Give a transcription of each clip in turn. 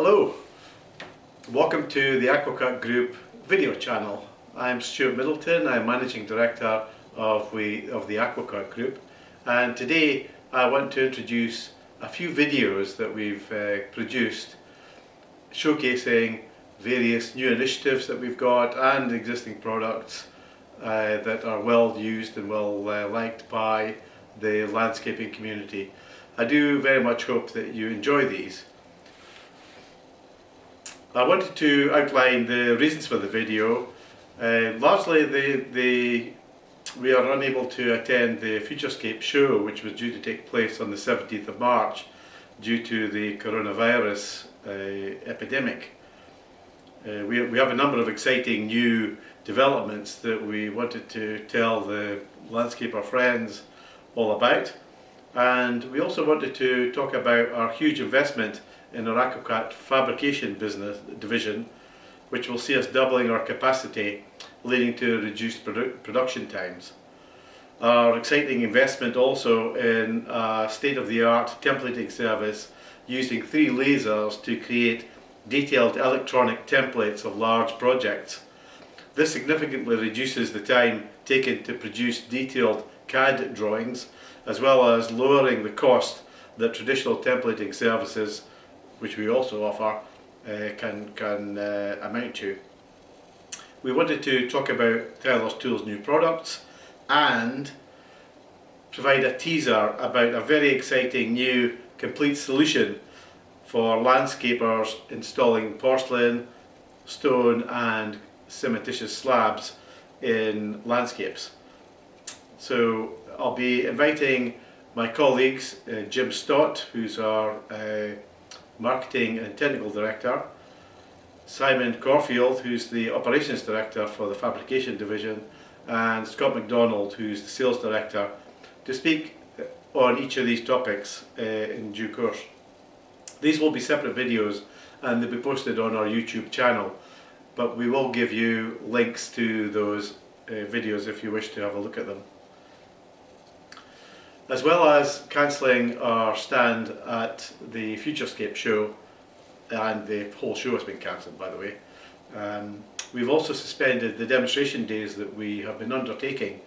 Hello, welcome to the Aquacut Group video channel. I'm Stuart Middleton, I'm Managing Director of the Aquacut Group, and today I want to introduce a few videos that we've produced showcasing various new initiatives that we've got and existing products that are well used and well liked by the landscaping community. I do very much hope that you enjoy these. I wanted to outline the reasons for the video. Largely we are unable to attend the Futurescape show, which was due to take place on the 17th of March due to the coronavirus epidemic. We have a number of exciting new developments that we wanted to tell the landscaper friends all about, and we also wanted to talk about our huge investment in our Aquacut fabrication business division, which will see us doubling our capacity, leading to reduced production times. Our exciting investment also in a state-of-the-art templating service using 3 lasers to create detailed electronic templates of large projects. This significantly reduces the time taken to produce detailed CAD drawings, as well as lowering the cost that traditional templating services, which we also offer, can amount to. We wanted to talk about Tyler's Tools' new products and provide a teaser about a very exciting new complete solution for landscapers installing porcelain, stone and cementitious slabs in landscapes. So I'll be inviting my colleagues, Jim Stott, who's our Marketing and Technical Director, Simon Corfield, who's the Operations Director for the Fabrication Division, and Scott MacDonald, who's the Sales Director, to speak on each of these topics in due course. These will be separate videos and they'll be posted on our YouTube channel, but we will give you links to those videos if you wish to have a look at them. As well as cancelling our stand at the Futurescape show, and the whole show has been cancelled by the way, we've also suspended the demonstration days that we have been undertaking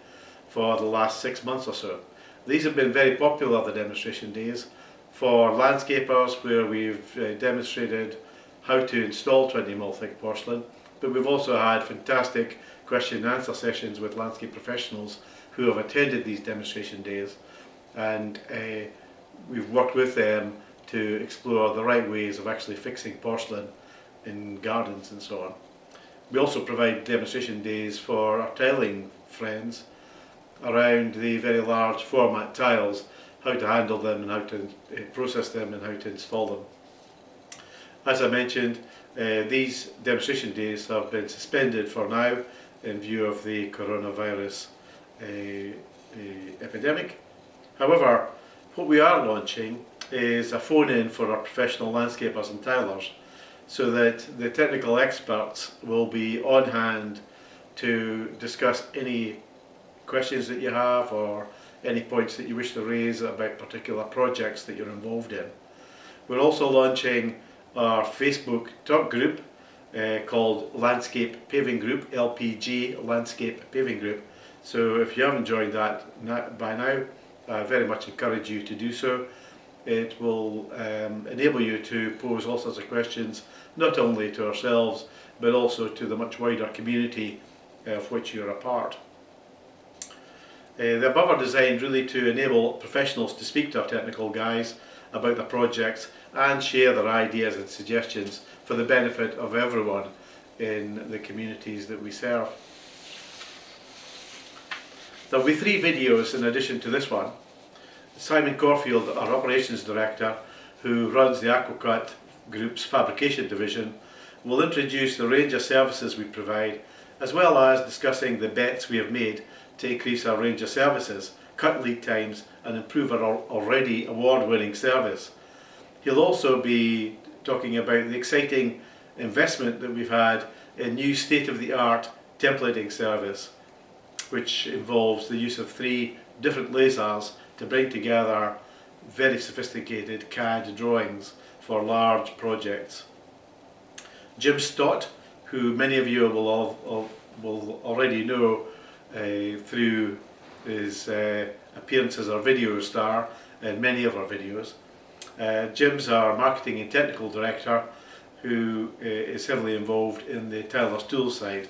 for the last 6 months or so. These have been very popular, the demonstration days, for landscapers, where we've demonstrated how to install 20mm thick porcelain, but we've also had fantastic question and answer sessions with landscape professionals who have attended these demonstration days, and we've worked with them to explore the right ways of actually fixing porcelain in gardens and so on. We also provide demonstration days for our tiling friends around the very large format tiles, how to handle them and how to process them and how to install them. As I mentioned, these demonstration days have been suspended for now in view of the coronavirus epidemic. However, what we are launching is a phone-in for our professional landscapers and tilers, so that the technical experts will be on hand to discuss any questions that you have or any points that you wish to raise about particular projects that you're involved in. We're also launching our Facebook talk group called Landscape Paving Group, LPG, Landscape Paving Group. So if you haven't joined that by now, I very much encourage you to do so. It will enable you to pose all sorts of questions, not only to ourselves, but also to the much wider community of which you're a part. The above are designed really to enable professionals to speak to our technical guys about the projects and share their ideas and suggestions for the benefit of everyone in the communities that we serve. There will be 3 videos in addition to this one. Simon Corfield, our Operations Director, who runs the Aquacut Group's Fabrication Division, will introduce the range of services we provide, as well as discussing the bets we have made to increase our range of services, cut lead times and improve our already award-winning service. He'll also be talking about the exciting investment that we've had in new state-of-the-art templating service, which involves the use of 3 different lasers to bring together very sophisticated CAD drawings for large projects. Jim Stott, who many of you will already know through his appearance as our video star in many of our videos. Jim's our marketing and technical director, who is heavily involved in the tiler's tools side,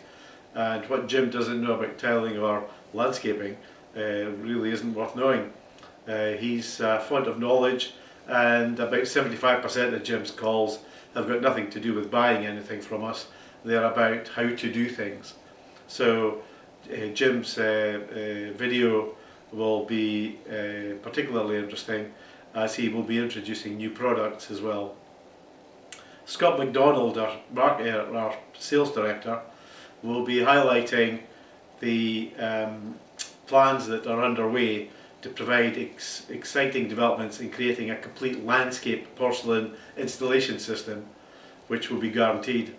and what Jim doesn't know about tiling or landscaping really isn't worth knowing. He's a font of knowledge, and about 75% of Jim's calls have got nothing to do with buying anything from us. They're about how to do things. So Jim's video will be particularly interesting, as he will be introducing new products as well. Scott MacDonald, our sales director, will be highlighting the plans that are underway to provide exciting developments in creating a complete landscape porcelain installation system, which will be guaranteed.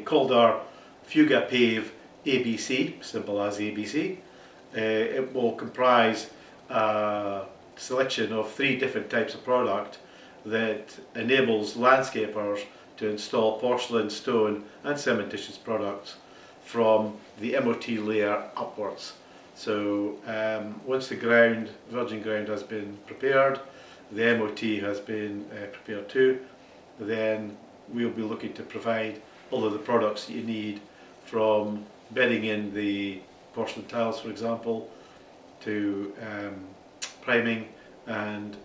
Called our Fuga Pave ABC, simple as ABC. It will comprise a selection of 3 different types of product that enables landscapers to install porcelain, stone and cementitious products from the MOT layer upwards. So once the virgin ground has been prepared, the MOT has been prepared too, then we'll be looking to provide all of the products that you need, from bedding in the porcelain tiles, for example, to priming and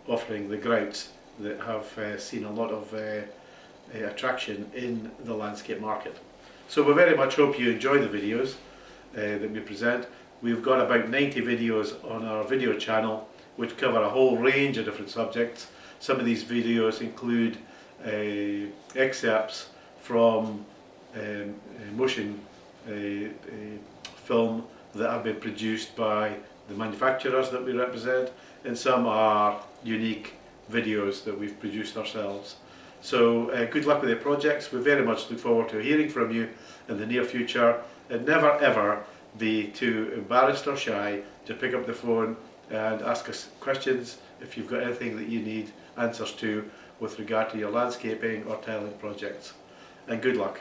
offering the grouts that have seen a lot of attraction in the landscape market. So we very much hope you enjoy the videos that we present. We've got about 90 videos on our video channel which cover a whole range of different subjects. Some of these videos include excerpts from motion film that have been produced by the manufacturers that we represent, and some are unique videos that we've produced ourselves. So good luck with your projects. We very much look forward to hearing from you in the near future, and never ever be too embarrassed or shy to pick up the phone and ask us questions if you've got anything that you need answers to with regard to your landscaping or tiling projects. And good luck.